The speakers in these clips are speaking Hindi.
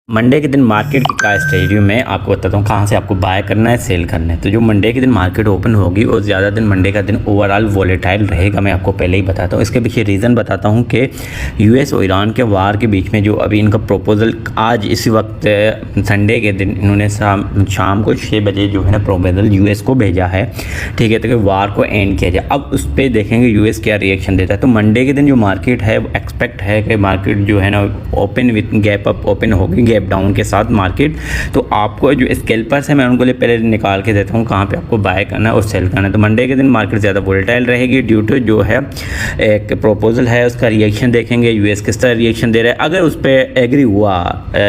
मंडे के दिन मार्केट की क्या स्ट्रेटजी में आपको बताता हूँ कहाँ से आपको बाय करना है, सेल करना है। तो जो मंडे के दिन मार्केट ओपन होगी और ज़्यादा दिन मंडे का दिन ओवरऑल वॉलेटाइल रहेगा, मैं आपको पहले ही बताता हूँ। इसके पीछे रीज़न बताता हूँ कि यूएस और ईरान के वार के बीच में जो अभी इनका प्रपोजल आज इसी वक्त संडे के दिन इन्होंने शाम को 6 बजे जो है ना प्रपोजल यूएस को भेजा है, ठीक है, तो वार को एंड किया जाए। अब उस पर देखेंगे यूएस क्या रिएक्शन देता है। तो मंडे के दिन जो मार्केट है वो एक्सपेक्ट है कि मार्केट जो है ना open with gap up open होगी, गैप डाउन के साथ मार्केट। तो आपको जो स्कैल्पर्स है मैं उनको पहले निकाल के देता हूँ कहाँ पे आपको बाय करना है और सेल करना है। तो मंडे के दिन मार्केट ज़्यादा वोलेटाइल रहेगी ड्यू टू जो है एक प्रपोजल है उसका रिएक्शन देखेंगे यूएस किस तरह रिएक्शन दे रहा है। अगर उस पर एग्री हुआ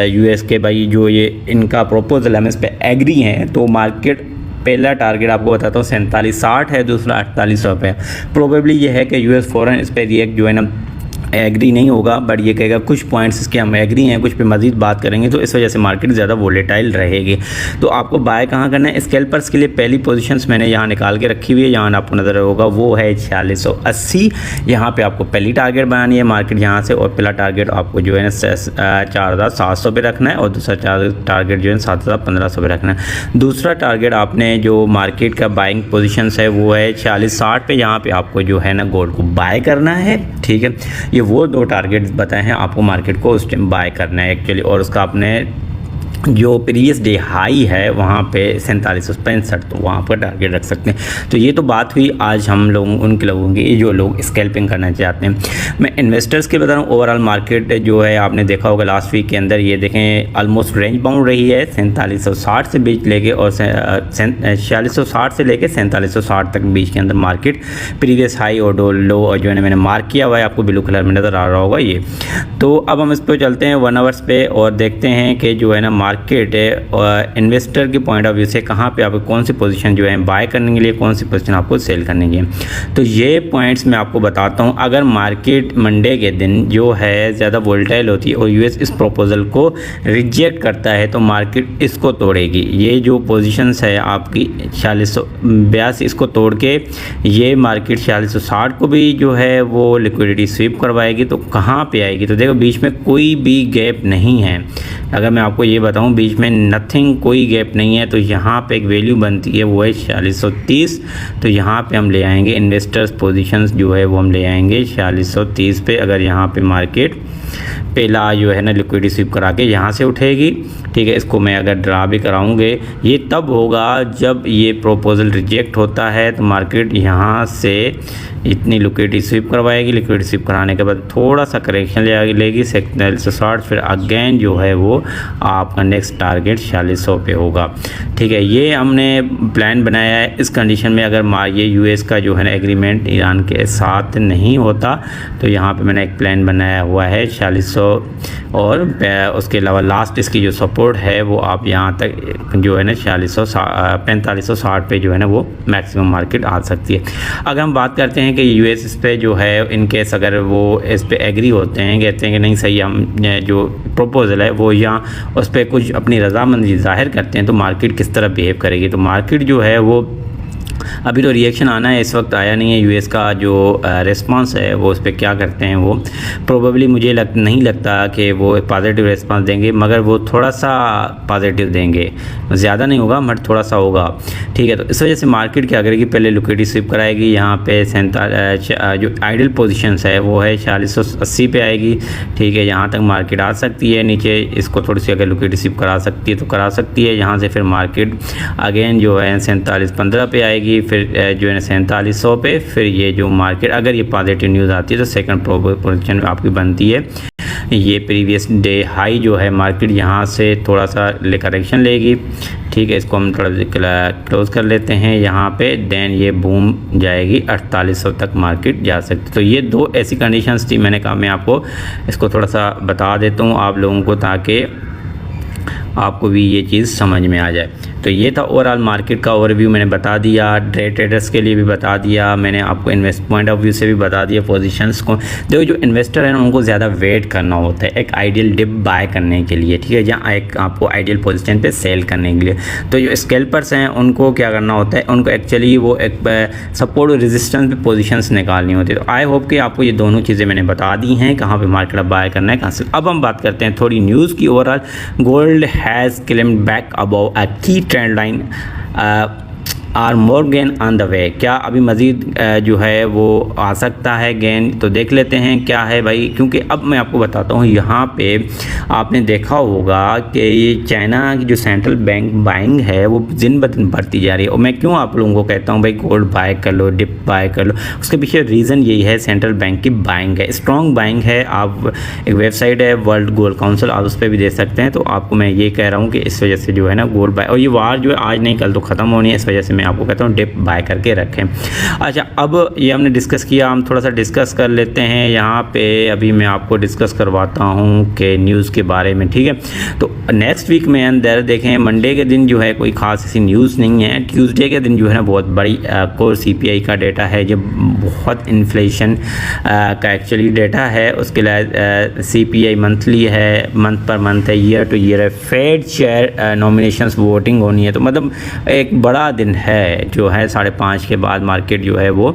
यूएस के भाई जो ये इनका प्रपोजल है हम इस पर एग्री हैं तो मार्केट पहला टारगेट आपको बताता हूँ 47.60 है, दूसरा 48 रुपये। प्रोबेबली ये है कि यूएस फ़ौरन इस पर रिएक्ट जो है ना एग्री नहीं होगा, बट ये कहेगा कुछ पॉइंट्स इसके हम एग्री हैं, कुछ पे मज़ीद बात करेंगे, तो इस वजह से मार्केट ज़्यादा वोलेटाइल रहेगी। तो आपको बाय कहाँ करना है? स्कैल्पर्स के लिए पहली पोजीशंस मैंने यहाँ निकाल के रखी हुई है, यहाँ आपको नज़र होगा वो है 4680। यहाँ पे आपको पहली टारगेट बनानी है मार्केट यहाँ से, और पहला टारगेट आपको जो है ना 4700 पे रखना है और दूसरा टारगेट जो है 7500 पे रखना है। दूसरा टारगेट आपने जो मार्केट का बाइंग पोजिशंस है वो है 4660 पे, यहाँ पर आपको जो है ना गोल्ड को बाय करना है, ठीक है। ये वो दो टारगेट्स बताए हैं आपको मार्केट को उस टाइम बाय करना है एक्चुअली, और उसका आपने जो प्रीवियस डे हाई है वहाँ पे 4765, तो वहाँ पर टारगेट रख सकते हैं। तो ये तो बात हुई आज हम लोग उनके लोगों की जो लोग स्कैल्पिंग करना चाहते हैं। मैं इन्वेस्टर्स के बता रहा हूँ ओवरऑल मार्केट जो है आपने देखा होगा लास्ट वीक के अंदर, ये देखें ऑलमोस्ट रेंज बाउंड रही है 4760 से बीच लेके और 4660 से लेके 4760 तक बीच के अंदर मार्केट प्रीवियस हाई और लो और जो है मैंने मार्क किया हुआ है आपको ब्लू कलर में नज़र आ रहा होगा ये। तो अब हम इस पर चलते हैं 1 आवर्स पे और देखते हैं कि जो है ना मार्केट है इन्वेस्टर के पॉइंट ऑफ व्यू से कहाँ पे आपको कौन सी पोजीशन जो है बाय करने के लिए, कौन सी पोजीशन आपको सेल करने के लिए। तो ये पॉइंट्स मैं आपको बताता हूँ। अगर मार्केट मंडे के दिन जो है ज़्यादा वोलेटाइल होती है और यूएस इस प्रपोजल को रिजेक्ट करता है तो मार्केट इसको तोड़ेगी। ये जो पोजीशंस है आपकी 4682 इसको तोड़ के ये मार्केट 4660 को भी जो है वो लिक्विडिटी स्वीप करवाएगी। तो कहाँ पे आएगी? तो देखो बीच में कोई भी गैप नहीं है। अगर मैं आपको ये बताऊं बीच में नथिंग, कोई गैप नहीं है, तो यहाँ पे एक वैल्यू बनती है वो है 4630। तो यहाँ पे हम ले आएंगे इन्वेस्टर्स पोजीशंस जो है वो हम ले आएंगे 4630 पे। अगर यहाँ पे मार्केट पहला जो है ना लिक्विडिटी स्वीप करा के यहाँ से उठेगी, ठीक है, इसको मैं अगर ड्रा भी कराऊंगे ये तब होगा जब ये प्रपोजल रिजेक्ट होता है तो मार्केट यहाँ से इतनी लिक्विडिटी स्वीप करवाएगी। लिक्विडिटी स्वीप कराने के बाद थोड़ा सा करेक्शन लेगी 4760, फिर अगेन जो है वो आपका नेक्स्ट टारगेट 4600 पे होगा, ठीक है। ये हमने प्लान बनाया है इस कंडीशन में अगर ये यूएस का जो है ना एग्रीमेंट ईरान के साथ नहीं होता। तो यहाँ पे मैंने एक प्लान बनाया हुआ है 4600 और उसके अलावा लास्ट इसकी जो सपोर्ट है वो आप यहाँ तक जो है ना 4560 पे जो है ना वो मैक्सिमम मार्केट आ सकती है। अगर हम बात करते हैं कि यूएस इस पे जो है इन केस अगर वो इस पे एग्री होते हैं, कहते हैं कि नहीं सही, हम जो प्रपोजल है वो यहाँ उस पर कुछ अपनी रजामंदी जाहिर करते हैं, तो मार्केट किस तरह बिहेव करेगी। तो मार्केट जो है वो अभी तो रिएक्शन आना है, इस वक्त आया नहीं है। यूएस का जो रिस्पांस है वो उस पर क्या करते हैं वो प्रोबेबली मुझे नहीं लगता कि वो पॉजिटिव रिस्पांस देंगे, मगर वो थोड़ा सा पॉजिटिव देंगे, ज़्यादा नहीं होगा मगर थोड़ा सा होगा, ठीक है। तो इस वजह से मार्केट क्या करेगी, पहले लिक्विडिटी स्वीप कराएगी। यहाँ पे जो आइडल पोजीशंस है वो है 4680 पे आएगी, ठीक है। यहाँ तक मार्केट आ सकती है, नीचे इसको थोड़ी सी अगर लिक्विडिटी स्वीप करा सकती है तो करा सकती है। यहाँ से फिर मार्केट अगेन जो है 4715 पे आएगी, फिर जो है 4700 पे। फिर ये जो मार्केट अगर ये पॉजिटिव न्यूज़ आती है तो सेकंड पोजीशन आपकी बनती है ये प्रीवियस डे हाई जो है मार्केट यहाँ से थोड़ा सा करेक्शन लेगी, ठीक है। इसको हम थोड़ा क्लोज कर लेते हैं यहाँ पे, देन ये बूम जाएगी 4800 तक मार्केट जा सकती। तो ये दो ऐसी कंडीशंस थी, मैंने कहा मैं आपको इसको थोड़ा सा बता देता हूँ आप लोगों को ताकि आपको भी ये चीज़ समझ में आ जाए। तो ये था ओवरऑल मार्केट का ओवरव्यू, मैंने बता दिया, डे ट्रेडर्स के लिए भी बता दिया, मैंने आपको इन्वेस्ट पॉइंट ऑफ व्यू से भी बता दिया पोजीशंस को। देखो जो इन्वेस्टर है उनको ज़्यादा वेट करना होता है एक आइडियल डिप बाय करने के लिए, ठीक है, जहाँ एक आपको आइडियल पोजीशन पे सेल करने के लिए। तो जो स्कैल्पर्स हैं उनको क्या करना होता है, उनको एक्चुअली वो एक सपोर्ट और रेजिस्टेंस पे पोजीशंस निकालनी होती है। तो आई होप कि आपको ये दोनों चीज़ें मैंने बता दी हैं, कहाँ पे मार्केट बाय करना है, कहाँ से। अब हम बात करते हैं थोड़ी न्यूज़ की। Overall gold has claimed back above a key trend line are more gain on the way. क्या अभी मज़ीद जो है वो आ सकता है गेन, तो देख लेते हैं क्या है भाई। क्योंकि अब मैं आपको बताता हूँ, यहाँ पे आपने देखा होगा कि ये चाइना की जो सेंट्रल बैंक बाइंग है वो दिन ब दिन बढ़ती जा रही है। और मैं क्यों आप लोगों को कहता हूँ भाई गोल्ड बाय कर लो, डिप बाय कर लो, उसके पीछे रीज़न यही है, सेंट्रल बैंक की बाइंग है, स्ट्रॉन्ग बाइंग है। आप एक वेबसाइट है वर्ल्ड गोल्ड काउंसिल, आप उस पर भी दे सकते हैं। तो आपको मैं ये कह रहा हूँ कि इस वजह से जो है ना गोल्ड बाय, और ये वार जो है आज नहीं कल तो ख़त्म होनी है, इस वजह से मैं आपको कहता हूँ डिप बाय करके रखें। अच्छा, अब ये हमने डिस्कस किया, हम थोड़ा सा डिस्कस कर लेते हैं यहाँ पे। अभी मैं आपको डिस्कस करवाता हूँ कि न्यूज़ के बारे में, ठीक है। तो नेक्स्ट वीक में अंदर देखें, मंडे के दिन जो है कोई खास ऐसी न्यूज़ नहीं है। ट्यूसडे के दिन जो है ना बहुत बड़ी कोर CPI का डेटा है, जो बहुत इन्फ्लेशन का एक्चुअली डेटा है। उसके लिए CPI मंथली है, मंथ पर मंथ है, ईयर टू ईयर है। फेड शेयर नॉमिनेशंस वोटिंग होनी है, तो मतलब एक बड़ा दिन है जो है 5:30 के बाद मार्केट जो है वो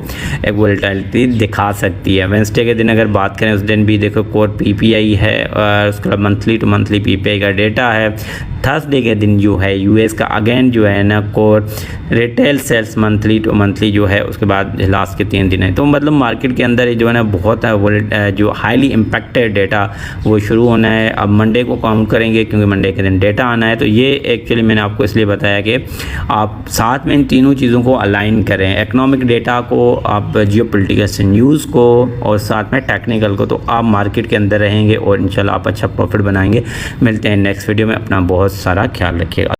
एक वोलेटिलिटी दिखा सकती है। वेंसडे के दिन अगर बात करें, उस दिन भी देखो कोर PPI है और उसके बाद मंथली टू मंथली PPI का डेटा है। थर्सडे के दिन जो है US का अगेन जो है ना core retail sales monthly to monthly जो है, उसके बाद लास्ट के 3 दिन है। तो मतलब मार्केट के अंदर जो है ना बहुत जो हाईली इम्पैक्टेड डेटा वो शुरू होना है। अब मंडे को काउंट करेंगे क्योंकि मंडे के दिन डेटा आना है। तो ये एक्चुअली मैंने आपको इसलिए बताया कि आप साथ में इन तीनों चीज़ों को अलाइन करें, इकोनॉमिक डेटा को, आप जियोपॉलिटिकल न्यूज़ को और साथ में टेक्निकल को। तो आप मार्केट के अंदर रहेंगे और इंशाल्लाह आप अच्छा प्रॉफिट बनाएंगे। मिलते हैं नेक्स्ट वीडियो में, अपना बहुत सारा ख्याल रखिएगा।